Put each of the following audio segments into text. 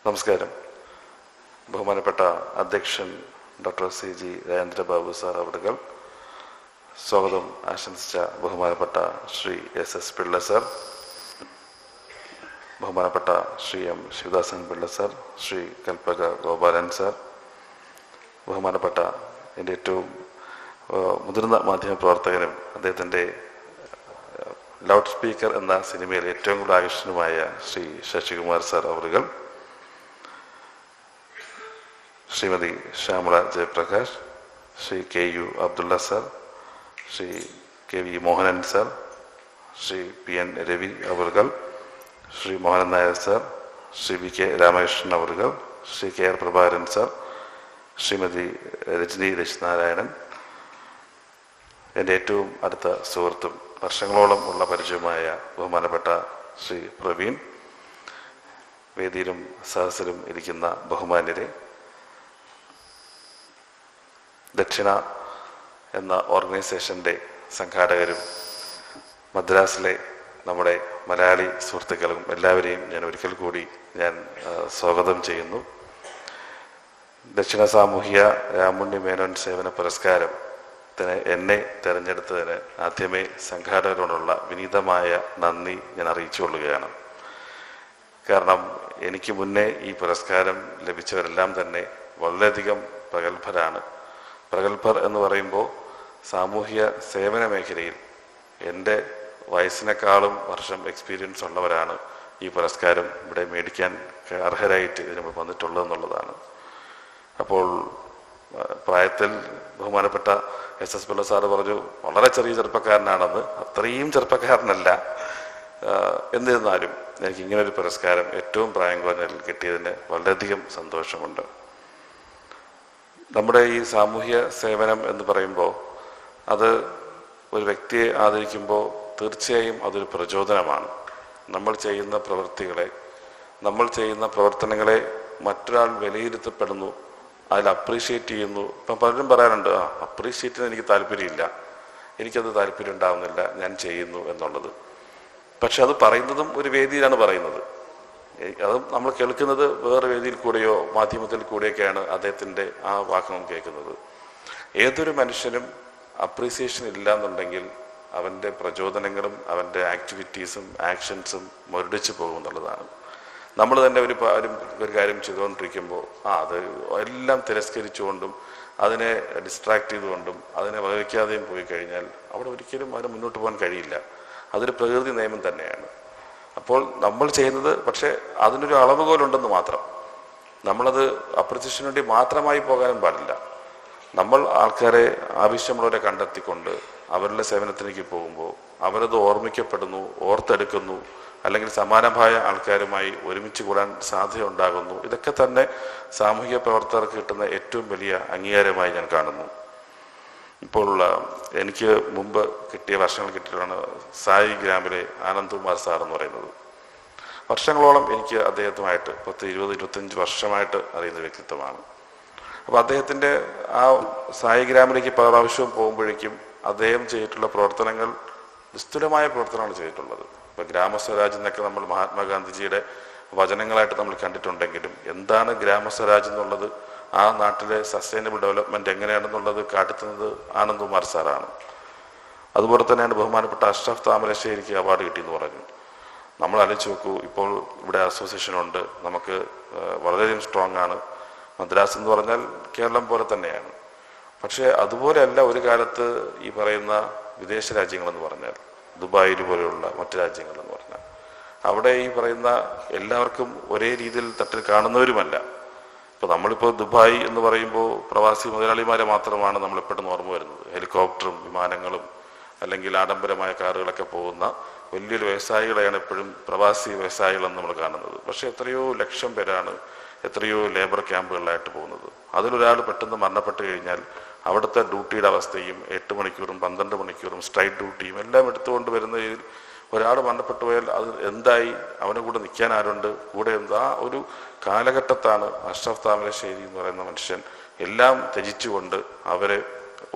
നമസ്കാരം. ബഹുമാനപ്പെട്ട അധ്യക്ഷൻ ഡോക്ടർ CG രാജേന്ദ്രബാബു സാർ അവറുകൾ, സ്വാഗതം ആശംസിച്ച ബഹുമാനപ്പെട്ട ശ്രീ SS പിള്ള സാർ, ബഹുമാനപ്പെട്ട Shri M Sivadasan Pillai sir, Shri Kalpaka Gopalan sir, ബഹുമാനപ്പെട്ട എൻ്റെ ഏറ്റവും മുതിർന്ന മാധ്യമപ്രവർത്തകനും അദ്ദേഹത്തിൻ്റെ ലൗഡ് സ്പീക്കർ എന്ന സിനിമയിൽ ഏറ്റവും കൂടുതൽ ആകർഷണമായ ശ്രീ ശശികുമാർ സാർ അവറുകൾ, Shrimati Shyamala Jayaprakash, Shri KU Abdulla sir, Shri KV Mohanan sir, Shri PN Ravi അവറുകൾ, ശ്രീ മോഹനൻ നായർ സാർ, ശ്രീ VK രാമകൃഷ്ണൻ അവറുകൾ, ശ്രീ KR പ്രഭാകരൻ സാർ, ശ്രീമതി രജനി രശ്നാരായണൻ, എൻ്റെ ഏറ്റവും അടുത്ത സുഹൃത്തും വർഷങ്ങളോളം ഉള്ള പരിചയമായ ബഹുമാനപ്പെട്ട ശ്രീ പ്രവീൺ, വേദിയിലും സദസ്സിലും ഇരിക്കുന്ന ബഹുമാന്യരെ, ദക്ഷിണ എന്ന ഓർഗനൈസേഷൻ്റെ സംഘാടകരും മദ്രാസിലെ നമ്മുടെ മലയാളി സുഹൃത്തുക്കളും എല്ലാവരെയും ഞാൻ ഒരിക്കൽ കൂടി സ്വാഗതം ചെയ്യുന്നു. ദക്ഷിണ സാമൂഹിക രാമുണ്ണി മേനോൻ സേവന പുരസ്കാരത്തിന് എന്നെ തിരഞ്ഞെടുത്തതിന് ആദ്യമേ സംഘാടകരോടുള്ള വിനീതമായ നന്ദി ഞാൻ അറിയിച്ചുകൊള്ളുകയാണ്. കാരണം എനിക്ക് മുന്നേ ഈ പുരസ്കാരം ലഭിച്ചവരെല്ലാം തന്നെ വളരെയധികം പ്രഗത്ഭരാണ്. പ്രഗത്ഭർ എന്ന് പറയുമ്പോൾ സാമൂഹിക സേവന മേഖലയിൽ എൻ്റെ വയസ്സിനേക്കാളും വർഷം എക്സ്പീരിയൻസ് ഉള്ളവരാണ് ഈ പുരസ്കാരം ഇവിടെ മേടിക്കാൻ അർഹരായിട്ട് ഇതിന് വന്നിട്ടുള്ളതെന്നുള്ളതാണ്. അപ്പോൾ പ്രായത്തിൽ ബഹുമാനപ്പെട്ട SS പിള്ള സാറ് പറഞ്ഞു വളരെ ചെറിയ ചെറുപ്പക്കാരനാണെന്ന്. അത്രയും ചെറുപ്പക്കാരനല്ല. എന്നിരുന്നാലും എനിക്ക് ഇങ്ങനൊരു പുരസ്കാരം ഏറ്റവും പ്രായം കുറഞ്ഞതിൽ കിട്ടിയതിന് വളരെയധികം സന്തോഷമുണ്ട്. നമ്മുടെ ഈ സാമൂഹ്യ സേവനം എന്ന് പറയുമ്പോൾ അത് ഒരു വ്യക്തിയെ ആദരിക്കുമ്പോൾ തീർച്ചയായും അതൊരു പ്രചോദനമാണ്. നമ്മൾ ചെയ്യുന്ന പ്രവർത്തനങ്ങളെ മറ്റൊരാൾ വിലയിരുത്തപ്പെടുന്നു, അതിൽ അപ്രീഷിയേറ്റ് ചെയ്യുന്നു. ഇപ്പം പലരും പറയാറുണ്ട്, അപ്രീഷിയേറ്റ് ചെയ്യാൻ എനിക്ക് താല്പര്യമില്ല, എനിക്കത് താല്പര്യം ഉണ്ടാവുന്നില്ല, ഞാൻ ചെയ്യുന്നു എന്നുള്ളത്. പക്ഷെ അത് പറയുന്നതും ഒരു വേദിയിലാണ് പറയുന്നത്. അത് നമ്മൾ കേൾക്കുന്നത് വേറെ വേദിയിൽ കൂടെയോ മാധ്യമത്തിൽ കൂടെയൊക്കെയാണ് അദ്ദേഹത്തിൻ്റെ ആ വാക്ക് കേൾക്കുന്നത്. ഏതൊരു മനുഷ്യനും അപ്രീസിയേഷൻ ഇല്ല എന്നുണ്ടെങ്കിൽ അവൻ്റെ പ്രചോദനങ്ങളും അവൻ്റെ ആക്ടിവിറ്റീസും ആക്ഷൻസും മുരടിച്ചു പോകുമെന്നുള്ളതാണ്. നമ്മൾ തന്നെ ഒരു കാര്യം ചെയ്തുകൊണ്ടിരിക്കുമ്പോൾ അത് എല്ലാം തിരസ്കരിച്ചുകൊണ്ടും അതിനെ ഡിസ്ട്രാക്ട് ചെയ്തുകൊണ്ടും അതിനെ വഹിക്കാതെയും പോയി കഴിഞ്ഞാൽ അവിടെ ഒരിക്കലും അതിന് മുന്നോട്ട് പോകാൻ കഴിയില്ല. അതൊരു പ്രകൃതി നിയമം തന്നെയാണ്. അപ്പോൾ നമ്മൾ ചെയ്യുന്നത് പക്ഷേ അതിനൊരു അളവുകോലുണ്ടെന്ന് മാത്രം. നമ്മളത് അപ്രീസിയേഷന് വേണ്ടി മാത്രമായി പോകാനും പാടില്ല. നമ്മൾ ആൾക്കാരെ ആവശ്യമുള്ളവരെ കണ്ടെത്തിക്കൊണ്ട് അവരുടെ സേവനത്തിലേക്ക് പോകുമ്പോൾ അവരത് ഓർമ്മിക്കപ്പെടുന്നു, ഓർത്തെടുക്കുന്നു, അല്ലെങ്കിൽ സമാനമായ ആൾക്കാരുമായി ഒരുമിച്ച് കൂടാൻ സാധ്യത ഉണ്ടാകുന്നു. ഇതൊക്കെ തന്നെ സാമൂഹിക പ്രവർത്തകർക്ക് കിട്ടുന്ന ഏറ്റവും വലിയ അംഗീകാരമായി ഞാൻ കാണുന്നു. ഇപ്പോൾ എനിക്ക് മുമ്പ് വർഷങ്ങൾ കിട്ടിയതാണ് സായി ഗ്രാമിലെ ആനന്ദ്കുമാർ സാർ എന്ന് പറയുന്നത്. വർഷങ്ങളോളം എനിക്ക് അദ്ദേഹത്തുമായിട്ട് 10-20-25 വർഷമായിട്ട് അറിയുന്ന വ്യക്തിത്വമാണ്. അപ്പോൾ അദ്ദേഹത്തിൻ്റെ ആ സായി ഗ്രാമിലേക്ക് പല പ്രാവശ്യവും പോകുമ്പോഴേക്കും അദ്ദേഹം ചെയ്തിട്ടുള്ള പ്രവർത്തനങ്ങൾ നിസ്തുലമായ പ്രവർത്തനമാണ് ചെയ്തിട്ടുള്ളത്. ഇപ്പോൾ ഗ്രാമസ്വരാജ് എന്നൊക്കെ നമ്മൾ മഹാത്മാഗാന്ധിജിയുടെ വചനങ്ങളായിട്ട് നമ്മൾ കണ്ടിട്ടുണ്ടെങ്കിലും എന്താണ് ഗ്രാമസ്വരാജ് എന്നുള്ളത്, ആ നാട്ടിലെ സസ്റ്റൈനബിൾ ഡെവലപ്മെൻറ്റ് എങ്ങനെയാണെന്നുള്ളത് കാട്ടുന്നത് ആനന്ദ്കുമാർ സാറാണ്. അതുപോലെ തന്നെയാണ് ബഹുമാനപ്പെട്ട അഷ്റഫ് താമരശ്ശേരിക്ക് അവാർഡ് കിട്ടിയെന്ന് പറഞ്ഞു. നമ്മൾ ആലോചിച്ച് നോക്കൂ, ഇപ്പോൾ ഇവിടെ അസോസിയേഷനുണ്ട്, നമുക്ക് വളരെയധികം സ്ട്രോങ് ആണ്. മദ്രാസ് എന്ന് പറഞ്ഞാൽ കേരളം പോലെ തന്നെയാണ്. പക്ഷേ അതുപോലെയല്ല ഒരു കാലത്ത് ഈ പറയുന്ന വിദേശ രാജ്യങ്ങളെന്ന് പറഞ്ഞാൽ, ദുബായിൽ പോലെയുള്ള മറ്റു രാജ്യങ്ങളെന്ന് പറഞ്ഞാൽ, അവിടെ ഈ പറയുന്ന എല്ലാവർക്കും ഒരേ രീതിയിൽ തട്ടിൽ കാണുന്നവരുമല്ല. ഇപ്പോൾ നമ്മളിപ്പോൾ ദുബായ് എന്ന് പറയുമ്പോൾ പ്രവാസി മുതലാളിമാരെ മാത്രമാണ് നമ്മൾ എപ്പോഴും ഓർമ്മ വരുന്നത്. ഹെലികോപ്റ്ററും വിമാനങ്ങളും അല്ലെങ്കിൽ ആഡംബരമായ കാറുകളൊക്കെ പോകുന്ന വലിയൊരു വ്യവസായികളെയാണ് എപ്പോഴും പ്രവാസി വ്യവസായികളെന്ന് നമ്മൾ കാണുന്നത്. പക്ഷേ എത്രയോ ലക്ഷം പേരാണ് എത്രയോ ലേബർ ക്യാമ്പുകളിലായിട്ട് പോകുന്നത്. അതിലൊരാൾ പെട്ടെന്ന് മരണപ്പെട്ട് കഴിഞ്ഞാൽ അവിടുത്തെ ഡ്യൂട്ടിയുടെ അവസ്ഥയും 8 മണിക്കൂറും 12 മണിക്കൂറും സ്ട്രൈറ്റ് ഡ്യൂട്ടിയും എല്ലാം എടുത്തുകൊണ്ട് വരുന്നതിൽ ഒരാൾ മരണപ്പെട്ടു പോയാൽ അത് എന്തായി, അവനെ കൂടെ നിൽക്കാൻ ആരുണ്ട്, കൂടെ ആ ഒരു കാലഘട്ടത്താണ് അഷ്റഫ് താമരശ്ശേരി എന്ന് പറയുന്ന മനുഷ്യൻ എല്ലാം ത്യജിച്ചുകൊണ്ട്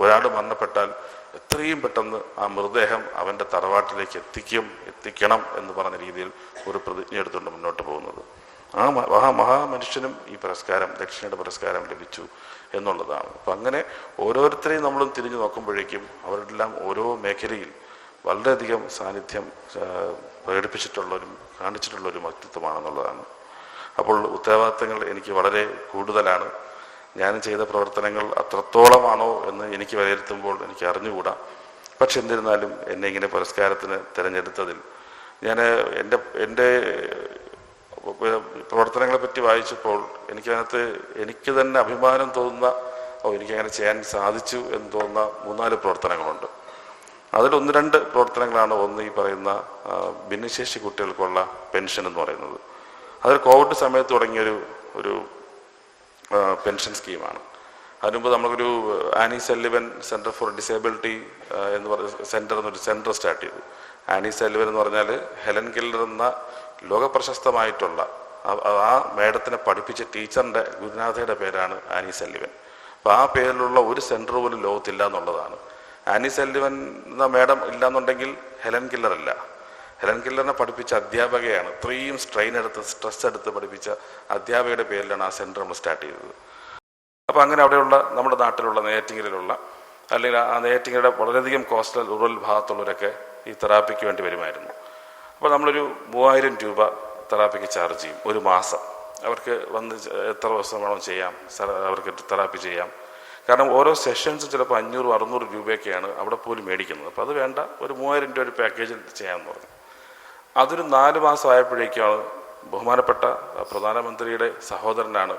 ഒരാൾ മരണപ്പെട്ടാൽ എത്രയും പെട്ടെന്ന് ആ മൃതദേഹം അവൻ്റെ തറവാട്ടിലേക്ക് എത്തിക്കണം എന്ന് പറഞ്ഞ രീതിയിൽ ഒരു പ്രതിജ്ഞ എടുത്തുകൊണ്ട് മുന്നോട്ട് പോകുന്നത്. ആ മഹാമനുഷ്യനും ഈ പുരസ്കാരം, ദക്ഷിണയുടെ പുരസ്കാരം ലഭിച്ചു എന്നുള്ളതാണ്. അപ്പം അങ്ങനെ ഓരോരുത്തരെയും നമ്മളും തിരിഞ്ഞു നോക്കുമ്പോഴേക്കും അവരെല്ലാം ഓരോ മേഖലയിൽ വളരെയധികം സാന്നിധ്യം പ്രകടിപ്പിച്ചിട്ടുള്ളവരും കാണിച്ചിട്ടുള്ളൊരു വ്യക്തിത്വമാണെന്നുള്ളതാണ്. അപ്പോൾ ഉത്തരവാദിത്തങ്ങൾ എനിക്ക് വളരെ കൂടുതലാണ്. ഞാൻ ചെയ്ത പ്രവർത്തനങ്ങൾ അത്രത്തോളമാണോ എന്ന് എനിക്ക് വിലയിരുത്തുമ്പോൾ എനിക്ക് അറിഞ്ഞുകൂടാ. പക്ഷെ എന്നിരുന്നാലും എന്നെ ഇങ്ങനെ പുരസ്കാരത്തിന് തിരഞ്ഞെടുത്തതിൽ ഞാൻ എൻ്റെ പ്രവർത്തനങ്ങളെ പറ്റി വായിച്ചപ്പോൾ എനിക്കതിനകത്ത് എനിക്ക് തന്നെ അഭിമാനം തോന്നുന്ന എനിക്കങ്ങനെ ചെയ്യാൻ സാധിച്ചു എന്ന് തോന്നുന്ന 3-4 പ്രവർത്തനങ്ങളുണ്ട്. അതിൽ 1-2 പ്രവർത്തനങ്ങളാണ്. ഒന്ന് ഈ പറയുന്ന ഭിന്നശേഷി കുട്ടികൾക്കുള്ള പെൻഷൻ എന്ന് പറയുന്നത്. അതിൽ കോവിഡ് സമയത്ത് തുടങ്ങിയൊരു പെൻഷൻ സ്കീമാണ്. അതിനുമുമ്പ് നമ്മളൊരു ആനി സല്ലിവൻ സെൻറ്റർ ഫോർ ഡിസേബിലിറ്റി എന്ന് പറയുന്ന എന്നൊരു സെൻറ്റർ സ്റ്റാർട്ട് ചെയ്തു. ആനി സല്ലിവൻ എന്ന് പറഞ്ഞാൽ ഹെലൻ കെല്ലർ എന്ന ലോകപ്രശസ്തമായിട്ടുള്ള ആ മേഡത്തിനെ പഠിപ്പിച്ച ടീച്ചറിൻ്റെ ഗുരുനാഥയുടെ പേരാണ് ആനി സല്ലിവൻ. അപ്പോൾ ആ പേരിലുള്ള ഒരു സെൻറ്റർ പോലും ലോകത്തില്ല എന്നുള്ളതാണ്. ആനി സല്ലിവൻ എന്ന മേഡം ഇല്ലാന്നുണ്ടെങ്കിൽ ഹെലൻ കെല്ലർ അല്ല. ഹെലൻ കെല്ലറിനെ പഠിപ്പിച്ച അധ്യാപകയാണ്. ഇത്രയും സ്ട്രെസ് എടുത്ത് പഠിപ്പിച്ച അധ്യാപകയുടെ പേരിലാണ് ആ സെൻറ്റർ നമ്മൾ സ്റ്റാർട്ട് ചെയ്തത്. അപ്പോൾ അങ്ങനെ അവിടെയുള്ള നമ്മുടെ നാട്ടിലുള്ള നെയ്യാറ്റിൻകരയിലുള്ള അല്ലെങ്കിൽ ആ നെയ്യാറ്റിൻകരയുടെ വളരെയധികം കോസ്റ്റൽ റൂറൽ ഭാഗത്തുള്ളവരൊക്കെ ഈ തെറാപ്പിക്ക് വേണ്ടി വരുമായിരുന്നു. അപ്പോൾ നമ്മളൊരു 3000 രൂപ തെറാപ്പിക്ക് ചാർജ് ചെയ്യും ഒരു മാസം. അവർക്ക് വന്ന് എത്ര ദിവസം വേണം ചെയ്യാം, അവർക്ക് തെറാപ്പി ചെയ്യാം. കാരണം ഓരോ സെഷൻസും ചിലപ്പോൾ 500-600 രൂപയൊക്കെയാണ് അവിടെ പോലും മേടിക്കുന്നത്. അപ്പോൾ അത് വേണ്ട, ഒരു 3000 രൂപ ഒരു പാക്കേജിൽ ചെയ്യാമെന്ന് പറഞ്ഞു. അതൊരു 4 മാസം ആയപ്പോഴേക്കാണ് ബഹുമാനപ്പെട്ട പ്രധാനമന്ത്രിയുടെ സഹോദരനാണ്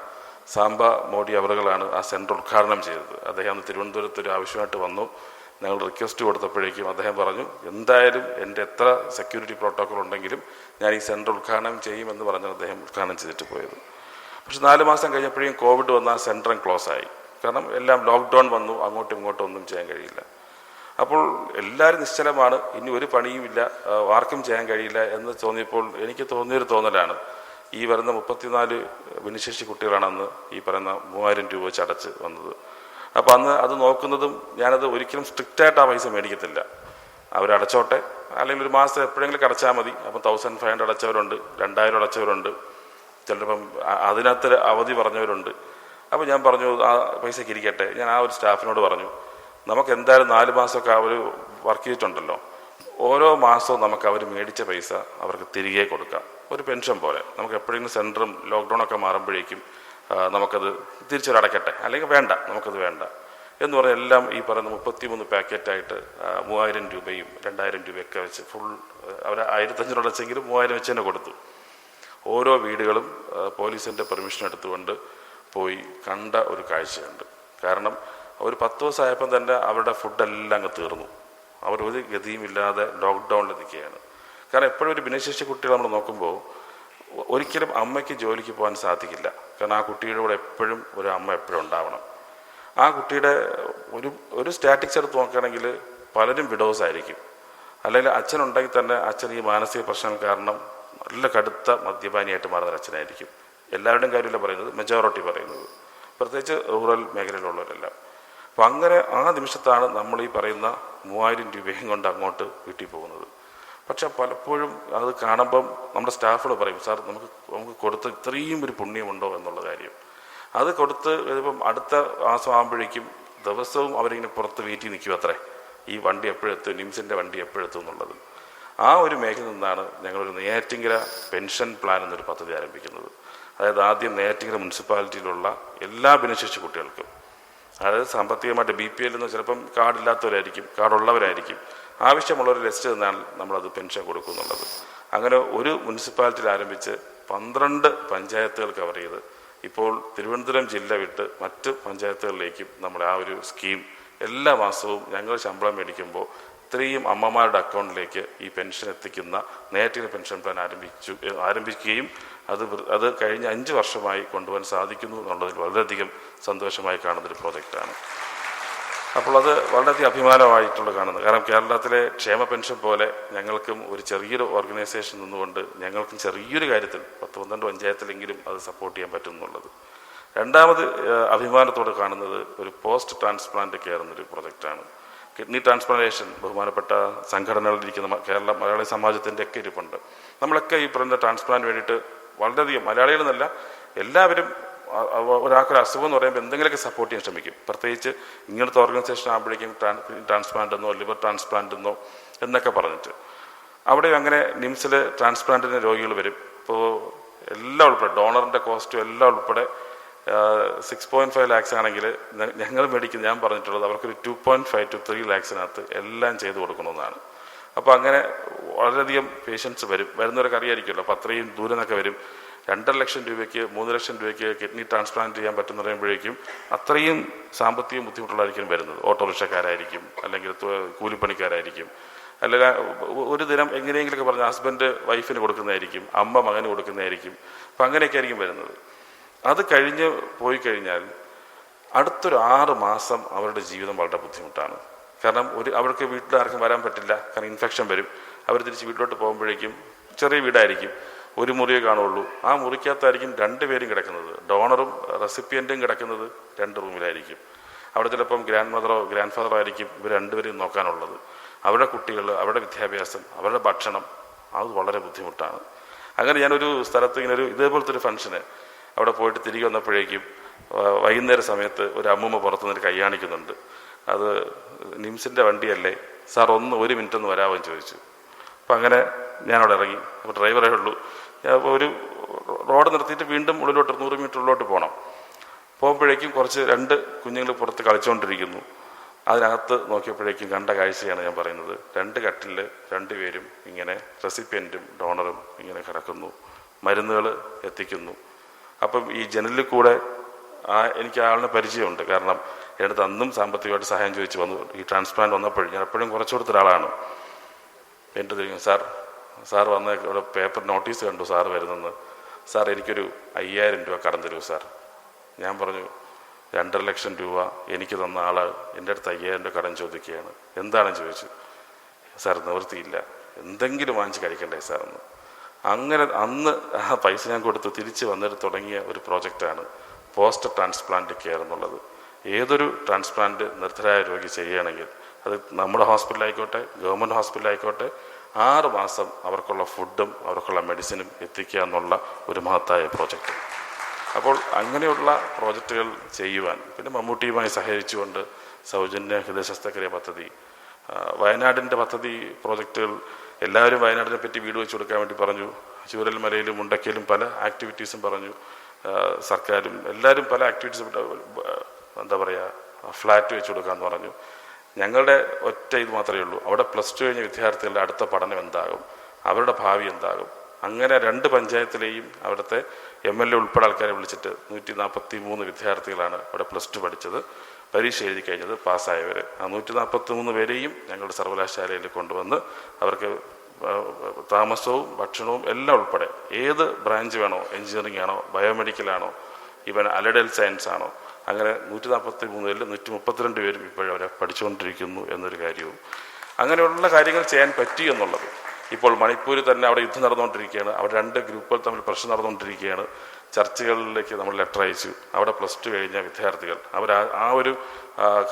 സാംബ മോഡി അവറുകളാണ് ആ സെൻറ്റർ ഉദ്ഘാടനം ചെയ്തത്. അദ്ദേഹം അന്ന് തിരുവനന്തപുരത്ത് ഒരു ആവശ്യമായിട്ട് വന്നു. ഞങ്ങൾ റിക്വസ്റ്റ് കൊടുത്തപ്പോഴേക്കും അദ്ദേഹം പറഞ്ഞു, എന്തായാലും എൻ്റെ എത്ര സെക്യൂരിറ്റി പ്രോട്ടോക്കോൾ ഉണ്ടെങ്കിലും ഞാൻ ഈ സെൻറ്റർ ഉദ്ഘാടനം ചെയ്യുമെന്ന് പറഞ്ഞാൽ അദ്ദേഹം ഉദ്ഘാടനം ചെയ്തിട്ട് പോയത്. പക്ഷെ 4 മാസം കഴിഞ്ഞപ്പോഴേക്കും കോവിഡ് വന്ന ആ സെൻറ്ററും ക്ലോസ് ആയി. കാരണം എല്ലാം ലോക്ക്ഡൗൺ വന്നു, അങ്ങോട്ടും ഇങ്ങോട്ടും ഒന്നും ചെയ്യാൻ കഴിയില്ല. അപ്പോൾ എല്ലാവരും നിശ്ചലമാണ്, ഇനി ഒരു പണിയും ഇല്ല, ആർക്കും ചെയ്യാൻ കഴിയില്ല എന്ന് തോന്നിയപ്പോൾ എനിക്ക് തോന്നിയൊരു തോന്നലാണ്, ഈ വരുന്ന 34 ഭിന്നശേഷി കുട്ടികളാണ് അന്ന് ഈ പറയുന്ന 3000 രൂപ വെച്ച് അടച്ച് വന്നത്. അപ്പോൾ അന്ന് അത് നോക്കുന്നതും ഞാനത് ഒരിക്കലും സ്ട്രിക്റ്റായിട്ട് ആ പൈസ മേടിക്കത്തില്ല. അവരടച്ചോട്ടെ, അല്ലെങ്കിൽ ഒരു മാസം എപ്പോഴെങ്കിലും അടച്ചാൽ മതി. അപ്പം 1500 അടച്ചവരുണ്ട്, 2000 അടച്ചവരുണ്ട്, ചിലപ്പം അതിനകത്ത് അവധി പറഞ്ഞവരുണ്ട്. അപ്പോൾ ഞാൻ പറഞ്ഞു ആ പൈസയ്ക്ക് ഇരിക്കട്ടെ. ഞാൻ ആ ഒരു സ്റ്റാഫിനോട് പറഞ്ഞു, നമുക്ക് എന്തായാലും 4 മാസമൊക്കെ അവർ വർക്ക് ചെയ്തിട്ടുണ്ടല്ലോ, ഓരോ മാസവും നമുക്ക് അവർ മേടിച്ച പൈസ അവർക്ക് തിരികെ കൊടുക്കാം, ഒരു പെൻഷൻ പോലെ. നമുക്ക് എപ്പോഴെങ്കിലും സെൻറ്ററും ലോക്ക്ഡൗണൊക്കെ മാറുമ്പോഴേക്കും നമുക്കത് തിരിച്ചടക്കട്ടെ, അല്ലെങ്കിൽ വേണ്ട, നമുക്കത് വേണ്ട എന്ന് പറഞ്ഞാൽ എല്ലാം ഈ പറയുന്ന 33 പാക്കറ്റായിട്ട് 3000 രൂപയും 2000 രൂപയൊക്കെ വെച്ച് ഫുൾ അവർ 1500 അടച്ചെങ്കിലും 3000 വെച്ച് തന്നെ കൊടുത്തു. ഓരോ വീടുകളും പോലീസിൻ്റെ പെർമിഷൻ എടുത്തുകൊണ്ട് പോയി കണ്ട ഒരു കാഴ്ചയുണ്ട്. കാരണം ഒരു 10 ദിവസമായപ്പം തന്നെ അവരുടെ ഫുഡെല്ലാം അങ്ങ് തീർന്നു. അവരൊരു ഗതിയുമില്ലാതെ ലോക്ക്ഡൗണിൽ നിൽക്കുകയാണ്. കാരണം എപ്പോഴും ഒരു ഭിന്നശേഷി കുട്ടികൾ നമ്മൾ നോക്കുമ്പോൾ ഒരിക്കലും അമ്മയ്ക്ക് ജോലിക്ക് പോകാൻ സാധിക്കില്ല. കാരണം ആ കുട്ടിയുടെ കൂടെ എപ്പോഴും ഒരു അമ്മ എപ്പോഴും ഉണ്ടാവണം. ആ കുട്ടിയുടെ ഒരു സ്റ്റാറ്റിക്സ് എടുത്ത് നോക്കുകയാണെങ്കിൽ പലരും വിഡോസ് ആയിരിക്കും. അല്ലെങ്കിൽ അച്ഛനുണ്ടെങ്കിൽ തന്നെ അച്ഛൻ ഈ മാനസിക പ്രശ്നം കാരണം നല്ല കടുത്ത മദ്യപാനിയായിട്ട് മാറുന്ന അച്ഛനായിരിക്കും. എല്ലാവരുടെയും കാര്യമില്ല പറയുന്നത്, മെജോറിറ്റി പറയുന്നത്, പ്രത്യേകിച്ച് റൂറൽ മേഖലയിലുള്ളവരെല്ലാം. അപ്പം അങ്ങനെ ആ നിമിഷത്താണ് നമ്മൾ ഈ പറയുന്ന 3000 രൂപയും കൊണ്ട് അങ്ങോട്ട് വീട്ടിൽ പോകുന്നത്. പക്ഷെ പലപ്പോഴും അത് കാണുമ്പം നമ്മുടെ സ്റ്റാഫുകൾ പറയും, സാർ നമുക്ക് കൊടുത്ത് ഇത്രയും ഒരു പുണ്യമുണ്ടോ എന്നുള്ള കാര്യം. അത് കൊടുത്ത് ഇപ്പം അടുത്ത മാസം ആകുമ്പോഴേക്കും ദിവസവും അവരിങ്ങനെ പുറത്ത് വീട്ടിൽ നിൽക്കും അത്രേ, ഈ വണ്ടി എപ്പോഴെത്തും, നിംസിൻ്റെ വണ്ടി എപ്പോഴെത്തും എന്നുള്ളത്. ആ ഒരു മേഖലയിൽ നിന്നാണ് ഞങ്ങളൊരു നെയ്യാറ്റിൻകര പെൻഷൻ പ്ലാൻ എന്നൊരു പദ്ധതി ആരംഭിക്കുന്നത്. അതായത് ആദ്യം നെയ്യാറ്റിൻകര മുനിസിപ്പാലിറ്റിയിലുള്ള എല്ലാ ഭിന്നശേഷി കുട്ടികൾക്കും, അതായത് സാമ്പത്തികമായിട്ട് BPL എന്ന് ചിലപ്പം കാർഡില്ലാത്തവരായിരിക്കും, കാർഡുള്ളവരായിരിക്കും, ആവശ്യമുള്ളൊരു ലിസ്റ്റ് നിന്നാണ് നമ്മളത് പെൻഷൻ കൊടുക്കുന്നുള്ളത്. അങ്ങനെ ഒരു മുനിസിപ്പാലിറ്റിയിൽ ആരംഭിച്ച് 12 പഞ്ചായത്തുകൾ കവർ ചെയ്ത് ഇപ്പോൾ തിരുവനന്തപുരം ജില്ല വിട്ട് മറ്റ് പഞ്ചായത്തുകളിലേക്കും നമ്മൾ ആ ഒരു സ്കീം എല്ലാ മാസവും ഞങ്ങൾ ശമ്പളം മേടിക്കുമ്പോൾ ഇത്രയും അമ്മമാരുടെ അക്കൗണ്ടിലേക്ക് ഈ പെൻഷൻ എത്തിക്കുന്ന നെയ്യാറ്റിൻകര പെൻഷൻ പ്ലാൻ ആരംഭിക്കുകയും അത് കഴിഞ്ഞ 5 വർഷമായി കൊണ്ടുപോകാൻ സാധിക്കുന്നു എന്നുള്ളതിൽ വളരെയധികം സന്തോഷമായി കാണുന്നൊരു പ്രോജക്റ്റാണ്. അപ്പോൾ അത് വളരെയധികം അഭിമാനമായിട്ടുള്ള കാണുന്നത്. കാരണം കേരളത്തിലെ ക്ഷേമ പെൻഷൻ പോലെ ഞങ്ങൾക്കും ഒരു ചെറിയൊരു ഓർഗനൈസേഷൻ നിന്നുകൊണ്ട് ഞങ്ങൾക്കും ചെറിയൊരു കാര്യത്തിൽ 10-12 പഞ്ചായത്തിലെങ്കിലും അത് സപ്പോർട്ട് ചെയ്യാൻ പറ്റും എന്നുള്ളത്. രണ്ടാമത് അഭിമാനത്തോടെ കാണുന്നത് ഒരു പോസ്റ്റ് ട്രാൻസ്പ്ലാന്റ് കെയർ എന്നൊരു പ്രൊജക്റ്റാണ്. കിഡ്നി ട്രാൻസ്പ്ലാന്റേഷൻ ബഹുമാനപ്പെട്ട സംഘടനകളിലിരിക്കുന്ന കേരള മലയാളി സമാജത്തിൻ്റെ ഒക്കെ ഇരിപ്പുണ്ട്. നമ്മളൊക്കെ ഈ പറയുന്ന ട്രാൻസ്പ്ലാന്റ് വേണ്ടിയിട്ട് വളരെയധികം മലയാളികളെന്നല്ല എല്ലാവരും ഒരാൾക്കൊരു അസുഖം എന്ന് പറയുമ്പോൾ എന്തെങ്കിലുമൊക്കെ സപ്പോർട്ട് ചെയ്യാൻ ശ്രമിക്കും. പ്രത്യേകിച്ച് ഇങ്ങനത്തെ ഓർഗനൈസേഷൻ ആകുമ്പോഴേക്കും ട്രാൻസ്പ്ലാന്റ് എന്നോ ലിവർ ട്രാൻസ്പ്ലാന്റ് എന്നോ എന്നൊക്കെ പറഞ്ഞിട്ട് അവിടെ അങ്ങനെ നിംസിൽ ട്രാൻസ്പ്ലാന്റിന് രോഗികൾ വരും. ഇപ്പോൾ എല്ലാം ഉൾപ്പെടെ ഡോണറിൻ്റെ കോസ്റ്റും എല്ലാം ഉൾപ്പെടെ 6.5 lakhs ആണെങ്കിൽ ഞങ്ങൾ മേടിക്കുന്നത്, ഞാൻ പറഞ്ഞിട്ടുള്ളത് അവർക്കൊരു 2.5 to 3 lakhs എല്ലാം ചെയ്തു കൊടുക്കണമെന്നാണ്. അപ്പോൾ അങ്ങനെ വളരെയധികം പേഷ്യൻസ് വരുന്നവരൊക്കെ അറിയായിരിക്കുമല്ലോ. അപ്പോൾ അത്രയും ദൂരം നിന്നൊക്കെ വരും. 2.5 ലക്ഷം രൂപയ്ക്ക് 3 ലക്ഷം രൂപയ്ക്ക് കിഡ്നി ട്രാൻസ്പ്ലാന്റ് ചെയ്യാൻ പറ്റുന്ന പറയുമ്പോഴേക്കും അത്രയും സാമ്പത്തിക ബുദ്ധിമുട്ടുള്ളതായിരിക്കും വരുന്നത്. ഓട്ടോറിക്ഷക്കാരായിരിക്കും, അല്ലെങ്കിൽ കൂലിപ്പണിക്കാരായിരിക്കും, അല്ലെങ്കിൽ ഒരു ദിനം എങ്ങനെയെങ്കിലൊക്കെ പറഞ്ഞ ഹസ്ബൻഡ് വൈഫിന് കൊടുക്കുന്നതായിരിക്കും, അമ്മ മകന് കൊടുക്കുന്നതായിരിക്കും. അപ്പം അങ്ങനെയൊക്കെ ആയിരിക്കും വരുന്നത്. അത് കഴിഞ്ഞ് പോയി കഴിഞ്ഞാൽ അടുത്തൊരു 6 മാസം അവരുടെ ജീവിതം വളരെ ബുദ്ധിമുട്ടാണ്. കാരണം അവർക്ക് വീട്ടിലാർക്കും വരാൻ പറ്റില്ല. കാരണം ഇൻഫെക്ഷൻ വരും. അവർ തിരിച്ച് വീട്ടിലോട്ട് പോകുമ്പോഴേക്കും ചെറിയ വീടായിരിക്കും, ഒരു മുറിയെ കാണുള്ളൂ. ആ മുറിക്കകത്തായിരിക്കും 2 പേരും കിടക്കുന്നത്. ഡോണറും റെസിപ്പിയൻറ്റും കിടക്കുന്നത് 2 റൂമിലായിരിക്കും. അവിടെ ചിലപ്പം ഗ്രാൻഡ് മദറോ ഗ്രാൻഡ് ഫാദറോ ആയിരിക്കും ഇവർ 2 പേരും നോക്കാനുള്ളത്. അവരുടെ കുട്ടികൾ, അവരുടെ വിദ്യാഭ്യാസം, അവരുടെ ഭക്ഷണം, അത് വളരെ ബുദ്ധിമുട്ടാണ്. അങ്ങനെ ഞാനൊരു സ്ഥലത്ത് ഇങ്ങനെ ഇതേപോലത്തെ ഒരു ഫംഗ്ഷന് അവിടെ പോയിട്ട് തിരികെ വന്നപ്പോഴേക്കും വൈകുന്നേര സമയത്ത് ഒരു അമ്മൂമ്മ പുറത്തുനിന്ന് കൈ കാണിക്കുന്നുണ്ട്. അത് നിംസിൻ്റെ വണ്ടിയല്ലേ സാർ, 1 മിനിറ്റ് ഒന്ന് വരാമോ എന്ന് ചോദിച്ചു. അപ്പം അങ്ങനെ ഞാനവിടെ ഇറങ്ങി. അപ്പോൾ ഡ്രൈവറേ ഉള്ളൂ. ഒരു റോഡ് നിർത്തിയിട്ട് വീണ്ടും ഉള്ളിലോട്ട് 100 മീറ്റർ ഉള്ളിലോട്ട് പോകണം. പോകുമ്പോഴേക്കും കുറച്ച് 2 കുഞ്ഞുങ്ങൾ പുറത്ത് കളിച്ചുകൊണ്ടിരിക്കുന്നു. അതിനകത്ത് നോക്കിയപ്പോഴേക്കും കണ്ട കാഴ്ചയാണ് ഞാൻ പറയുന്നത്. 2 കട്ടിലിൽ 2 പേരും ഇങ്ങനെ റെസിപ്പിയൻറ്റും ഡോണറും ഇങ്ങനെ കിടക്കുന്നു, മരുന്നുകൾ എത്തിക്കുന്നു. അപ്പം ഈ ജനലിൽ കൂടെ എനിക്ക് ആളിനെ പരിചയമുണ്ട്. കാരണം എൻ്റെ അന്നും സാമ്പത്തികമായിട്ട് സഹായം ചോദിച്ച് വന്നു. ഈ ട്രാൻസ്പ്ലാന്റ് വന്നപ്പോഴും ഞാൻ എപ്പോഴും കുറച്ച് കൊടുത്ത ഒരാളാണ്. എൻ്റെ തിരിക്കും സാർ വന്ന് ഇവിടെ പേപ്പർ നോട്ടീസ് കണ്ടു സാർ വരുന്നെന്ന്. സാർ എനിക്കൊരു 5000 രൂപ കടം തരൂ സാർ. ഞാൻ പറഞ്ഞു 2.5 ലക്ഷം രൂപ എനിക്ക് തന്ന ആൾ എൻ്റെ അടുത്ത് 5000 രൂപ കടം ചോദിക്കുകയാണ്. എന്താണെന്ന് ചോദിച്ചു. സാർ നിവൃത്തിയില്ല, എന്തെങ്കിലും വാങ്ങിച്ച് കഴിക്കണ്ടേ സാർ എന്ന്. അങ്ങനെ അന്ന് ആ പൈസ ഞാൻ കൊടുത്ത് തിരിച്ച് വന്നിട്ട് തുടങ്ങിയ ഒരു പ്രോജക്റ്റാണ് പോസ്റ്റ് ട്രാൻസ്പ്ലാന്റ് കെയർ എന്നുള്ളത്. ഏതൊരു ട്രാൻസ്പ്ലാന്റ് നിർദ്ധരായ രോഗി ചെയ്യുകയാണെങ്കിൽ അത് നമ്മുടെ ഹോസ്പിറ്റലായിക്കോട്ടെ ഗവൺമെൻറ് ഹോസ്പിറ്റലായിക്കോട്ടെ 6 മാസം അവർക്കുള്ള ഫുഡും അവർക്കുള്ള മെഡിസിനും എത്തിക്കുക എന്നുള്ള ഒരു മഹത്തായ പ്രോജക്റ്റ്. അപ്പോൾ അങ്ങനെയുള്ള പ്രോജക്റ്റുകൾ ചെയ്യുവാൻ പിന്നെ മമ്മൂട്ടിയുമായി സഹകരിച്ചുകൊണ്ട് സൗജന്യ ഹൃദയ ശസ്ത്രക്രിയ പദ്ധതി, വയനാടിൻ്റെ പദ്ധതി പ്രോജക്റ്റുകൾ, എല്ലാവരും വയനാടിനെ പറ്റി വീട് വെച്ച് കൊടുക്കാൻ വേണ്ടി പറഞ്ഞു. ചൂരൽമലയിലും മുണ്ടക്കയിലും പല ആക്ടിവിറ്റീസും പറഞ്ഞു. സർക്കാരും എല്ലാവരും പല ആക്ടിവിറ്റീസും, എന്താ പറയുക, ഫ്ലാറ്റ് വെച്ച് കൊടുക്കാമെന്ന് പറഞ്ഞു. ഞങ്ങളുടെ ഒറ്റ ഇത് മാത്രമേ ഉള്ളൂ, അവിടെ +2 കഴിഞ്ഞ വിദ്യാർത്ഥികളുടെ അടുത്ത പഠനം എന്താകും, അവരുടെ ഭാവി എന്താകും. അങ്ങനെ 2 പഞ്ചായത്തിലെയും അവിടുത്തെ MLA ഉൾപ്പെടെ ആൾക്കാരെ വിളിച്ചിട്ട് 143 വിദ്യാർത്ഥികളാണ് അവിടെ +2 പഠിച്ചത്. പരീക്ഷ എഴുതി കഴിഞ്ഞത് പാസ്സായവർ. ആ 143 പേരെയും ഞങ്ങളുടെ സർവകലാശാലയിൽ കൊണ്ടുവന്ന് അവർക്ക് താമസവും ഭക്ഷണവും എല്ലാം ഉൾപ്പെടെ ഏത് ബ്രാഞ്ച് വേണോ, എഞ്ചിനീയറിംഗ് ആണോ, ബയോമെഡിക്കലാണോ, ഈവൻ അലൈഡ് സയൻസ് ആണോ, അങ്ങനെ 143 132 പേരും ഇപ്പോഴും അവരെ പഠിച്ചുകൊണ്ടിരിക്കുന്നു എന്നൊരു കാര്യവും. അങ്ങനെയുള്ള കാര്യങ്ങൾ ചെയ്യാൻ പറ്റി എന്നുള്ളത്. ഇപ്പോൾ മണിപ്പൂരിൽ തന്നെ അവിടെ യുദ്ധം നടന്നുകൊണ്ടിരിക്കുകയാണ്. അവിടെ 2 ഗ്രൂപ്പുകൾ തമ്മിൽ പ്രശ്നം നടന്നുകൊണ്ടിരിക്കുകയാണ്. ചർച്ചകളിലേക്ക് നമ്മൾ ലെറ്റർ അയച്ചു. അവിടെ +2 കഴിഞ്ഞ വിദ്യാർത്ഥികൾ ആ ഒരു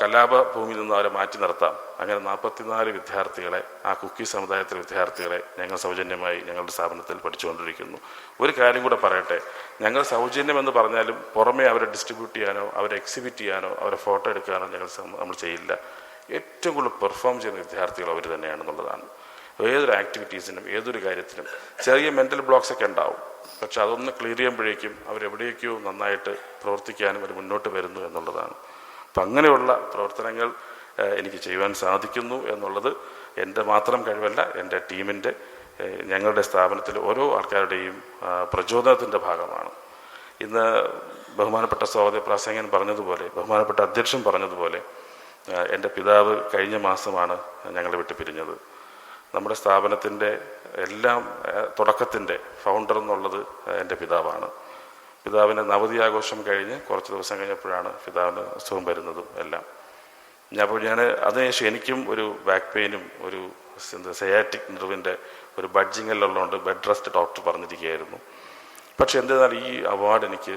കലാപ ഭൂമിയിൽ നിന്ന് അവരെ മാറ്റി നിർത്താം. അങ്ങനെ 44 വിദ്യാർത്ഥികളെ, ആ കുക്കി സമുദായത്തിലെ വിദ്യാർത്ഥികളെ ഞങ്ങൾ സൗജന്യമായി ഞങ്ങളുടെ സ്ഥാപനത്തിൽ പഠിച്ചുകൊണ്ടിരിക്കുന്നു. ഒരു കാര്യം കൂടെ പറയട്ടെ, ഞങ്ങൾ സൗജന്യം എന്ന് പറഞ്ഞാലും പുറമേ അവരെ ഡിസ്ട്രിബ്യൂട്ട് ചെയ്യാനോ അവരെ എക്സിബിറ്റ് ചെയ്യാനോ അവരെ ഫോട്ടോ എടുക്കാനോ നമ്മൾ ചെയ്യില്ല. ഏറ്റവും കൂടുതൽ പെർഫോം ചെയ്യുന്ന വിദ്യാർത്ഥികൾ അവർ തന്നെയാണെന്നുള്ളതാണ്. ഏതൊരു ആക്ടിവിറ്റീസിനും ഏതൊരു കാര്യത്തിനും ചെറിയ മെൻ്റൽ ബ്ലോക്സ് ഒക്കെ ഉണ്ടാവും. പക്ഷെ അതൊന്ന് ക്ലിയർ ചെയ്യുമ്പോഴേക്കും അവരെവിടെയൊക്കെയോ നന്നായിട്ട് പ്രവർത്തിക്കാനും അവർ മുന്നോട്ട് വരുന്നു എന്നുള്ളതാണ്. അപ്പം അങ്ങനെയുള്ള പ്രവർത്തനങ്ങൾ എനിക്ക് ചെയ്യുവാൻ സാധിക്കുന്നു എന്നുള്ളത് എൻ്റെ മാത്രം കഴിവല്ല, എൻ്റെ ടീമിൻ്റെ, ഞങ്ങളുടെ സ്ഥാപനത്തിലെ ഓരോ ആൾക്കാരുടെയും പ്രചോദനത്തിൻ്റെ ഭാഗമാണ്. ഇന്ന് ബഹുമാനപ്പെട്ട സ്വാഗത പ്രാസംഗികൻ പറഞ്ഞതുപോലെ, ബഹുമാനപ്പെട്ട അധ്യക്ഷൻ പറഞ്ഞതുപോലെ, എൻ്റെ പിതാവ് കഴിഞ്ഞ മാസമാണ് ഞങ്ങളെ വിട്ട് പിരിഞ്ഞത്. നമ്മുടെ സ്ഥാപനത്തിൻ്റെ എല്ലാം തുടക്കത്തിൻ്റെ ഫൗണ്ടർ എന്നുള്ളത് എൻ്റെ പിതാവാണ്. പിതാവിൻ്റെ നവതി ആഘോഷം കഴിഞ്ഞ് കുറച്ച് ദിവസം കഴിഞ്ഞപ്പോഴാണ് പിതാവിന് അസുഖം വരുന്നതും എല്ലാം. അപ്പോൾ ഞാൻ അതിനുശേഷം എനിക്കും ഒരു ബാക്ക് പെയിനും ഒരു സയാറ്റിക് നെർവിൻ്റെ ഒരു ബഡ്ജിങ്ങെല്ലാം ബെഡ് റെസ്റ്റ് ഡോക്ടർ പറഞ്ഞിരിക്കുകയായിരുന്നു. പക്ഷെ എന്തെന്നാൽ ഈ അവാർഡ് എനിക്ക്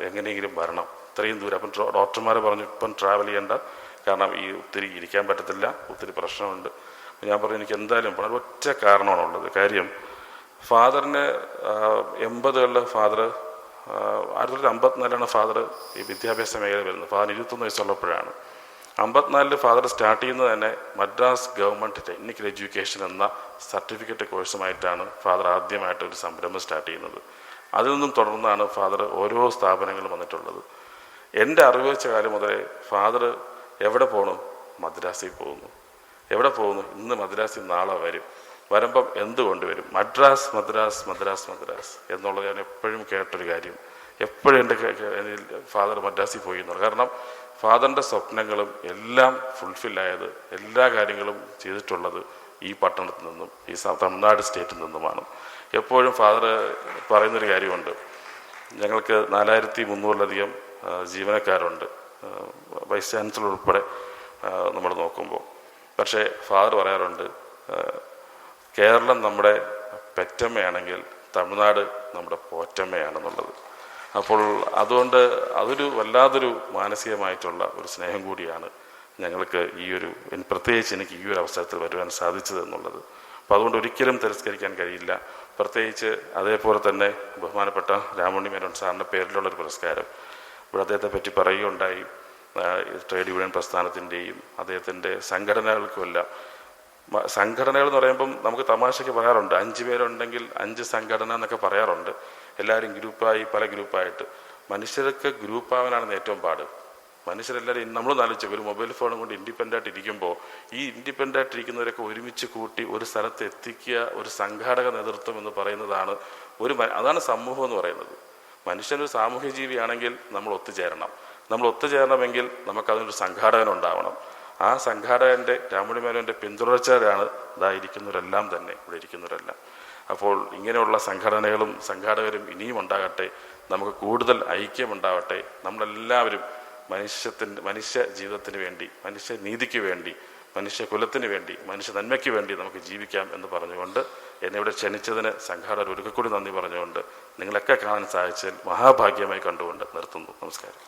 എങ്ങനെയെങ്കിലും വരണം, ഇത്രയും ദൂരം. അപ്പം ഡോക്ടർമാർ പറഞ്ഞു ഇപ്പം ട്രാവൽ ചെയ്യേണ്ട, കാരണം ഈ ഒത്തിരി ഇരിക്കാൻ പറ്റത്തില്ല, ഒത്തിരി പ്രശ്നമുണ്ട്. ഞാൻ പറഞ്ഞു എനിക്ക് എന്തായാലും വളരെ ഒറ്റ കാരണമാണുള്ളത്. കാര്യം ഫാദറിന് 80കളിൽ ഫാദർ 1954 ഫാദർ ഈ വിദ്യാഭ്യാസ മേഖല വരുന്നത്. ഫാദർ 21 വയസ്സുള്ളപ്പോഴാണ്. 54 ഫാദർ സ്റ്റാർട്ട് ചെയ്യുന്നത് തന്നെ മദ്രാസ് ഗവൺമെൻറ് ടെക്നിക്കൽ എഡ്യൂക്കേഷൻ എന്ന സർട്ടിഫിക്കറ്റ് കോഴ്സുമായിട്ടാണ് ഫാദർ ആദ്യമായിട്ട് ഒരു സംരംഭം സ്റ്റാർട്ട് ചെയ്യുന്നത്. അതിൽ നിന്നും തുടർന്നാണ് ഫാദർ ഓരോ സ്ഥാപനങ്ങളും വന്നിട്ടുള്ളത്. എൻ്റെ അറിവ് വെച്ച കാലം മുതലേ ഫാദർ എവിടെ പോകണം? മദ്രാസിൽ പോകുന്നു. എവിടെ പോകുന്നു? ഇന്ന് മദ്രാസിൽ നാളെ വരും. വരുമ്പം എന്ത് കൊണ്ടുവരും? മദ്രാസ് മദ്രാസ് മദ്രാസ് മദ്രാസ് എന്നുള്ളത് ഞാൻ എപ്പോഴും കേട്ടൊരു കാര്യം. എപ്പോഴും എൻ്റെ ഫാദർ മദ്രാസിൽ പോയി എന്നുള്ളത്. കാരണം ഫാദറിൻ്റെ സ്വപ്നങ്ങളും എല്ലാം ഫുൾഫില്ലായത്, എല്ലാ കാര്യങ്ങളും ചെയ്തിട്ടുള്ളത് ഈ പട്ടണത്തിൽ നിന്നും ഈ തമിഴ്നാട് സ്റ്റേറ്റിൽ നിന്നുമാണ്. എപ്പോഴും ഫാദർ പറയുന്നൊരു കാര്യമുണ്ട്, ഞങ്ങൾക്ക് 4300-ലധികം ജീവനക്കാരുണ്ട്, വൈസ് ചാൻസലർ ഉൾപ്പെടെ നമ്മൾ നോക്കുമ്പോൾ. പക്ഷേ ഫാദർ പറയാറുണ്ട്, കേരളം നമ്മുടെ പെറ്റമ്മയാണെങ്കിൽ തമിഴ്നാട് നമ്മുടെ പോറ്റമ്മയാണെന്നുള്ളത്. അപ്പോൾ അതുകൊണ്ട് അതൊരു വല്ലാതൊരു മാനസികമായിട്ടുള്ള ഒരു സ്നേഹം കൂടിയാണ് ഞങ്ങൾക്ക് പ്രത്യേകിച്ച് എനിക്ക് ഈ ഒരു അവസരത്തിൽ വരുവാൻ സാധിച്ചത് എന്നുള്ളത്. അപ്പോൾ അതുകൊണ്ട് ഒരിക്കലും തിരസ്കരിക്കാൻ കഴിയില്ല. പ്രത്യേകിച്ച് അതേപോലെ തന്നെ ബഹുമാനപ്പെട്ട രാമുണ്ണി മേനോൻ സാറിൻ്റെ പേരിലുള്ളൊരു പുരസ്കാരം ഇവിടെ അദ്ദേഹത്തെ പറ്റി പറയുകയുണ്ടായി. ട്രേഡ് യൂണിയൻ പ്രസ്ഥാനത്തിൻ്റെയും അദ്ദേഹത്തിൻ്റെ സംഘടനകൾക്കുമെല്ലാം. സംഘടനകൾ എന്ന് പറയുമ്പം നമുക്ക് തമാശയ്ക്ക് പറയാറുണ്ട്, 5 പേരുണ്ടെങ്കിൽ 5 സംഘടന എന്നൊക്കെ പറയാറുണ്ട്. എല്ലാവരും ഗ്രൂപ്പായി പല ഗ്രൂപ്പായിട്ട്. മനുഷ്യർക്ക് ഗ്രൂപ്പാവാനാണ് ഏറ്റവും പാട്. മനുഷ്യരെല്ലാവരും നമ്മൾ ആലോചിച്ചു, ഒരു മൊബൈൽ ഫോണും കൊണ്ട് ഇൻഡിപെൻഡൻ്റ് ആയിട്ട് ഇരിക്കുമ്പോൾ ഈ ഇൻഡിപെൻഡൻ്റ് ആയിട്ട് ഇരിക്കുന്നവരൊക്കെ ഒരുമിച്ച് കൂട്ടി ഒരു സ്ഥലത്ത് എത്തിക്കുക, ഒരു സംഘാടക നേതൃത്വം എന്ന് പറയുന്നതാണ് അതാണ് സമൂഹം എന്ന് പറയുന്നത്. മനുഷ്യനൊരു സാമൂഹ്യ ജീവിയാണെങ്കിൽ നമ്മൾ ഒത്തുചേരണം. നമ്മൾ ഒത്തുചേരണമെങ്കിൽ നമുക്കതിനൊരു സംഘാടകൻ ഉണ്ടാവണം. ആ സംഘാടകൻ്റെ രാമുണ്ണി മേനോൻ്റെ പിന്തുടർച്ചയാണ് ഇരിക്കുന്നവരെല്ലാം തന്നെ, ഇവിടെ ഇരിക്കുന്നവരെല്ലാം. അപ്പോൾ ഇങ്ങനെയുള്ള സംഘടനകളും സംഘാടകരും ഇനിയും ഉണ്ടാകട്ടെ. നമുക്ക് കൂടുതൽ ഐക്യമുണ്ടാവട്ടെ. നമ്മളെല്ലാവരും മനുഷ്യ ജീവിതത്തിന് വേണ്ടി, മനുഷ്യ നീതിക്ക് വേണ്ടി, മനുഷ്യ കുലത്തിന് വേണ്ടി, മനുഷ്യ നന്മയ്ക്ക് വേണ്ടി നമുക്ക് ജീവിക്കാം എന്ന് പറഞ്ഞുകൊണ്ട് എന്നെ ഇവിടെ ക്ഷണിച്ചതിന് സംഘാടകർ ഒരിക്കൽ കൂടി നന്ദി പറഞ്ഞുകൊണ്ട് നിങ്ങളൊക്കെ കാണാൻ സാധിച്ചതിൽ മഹാഭാഗ്യമായി കണ്ടുകൊണ്ട് നിർത്തുന്നു. നമസ്കാരം.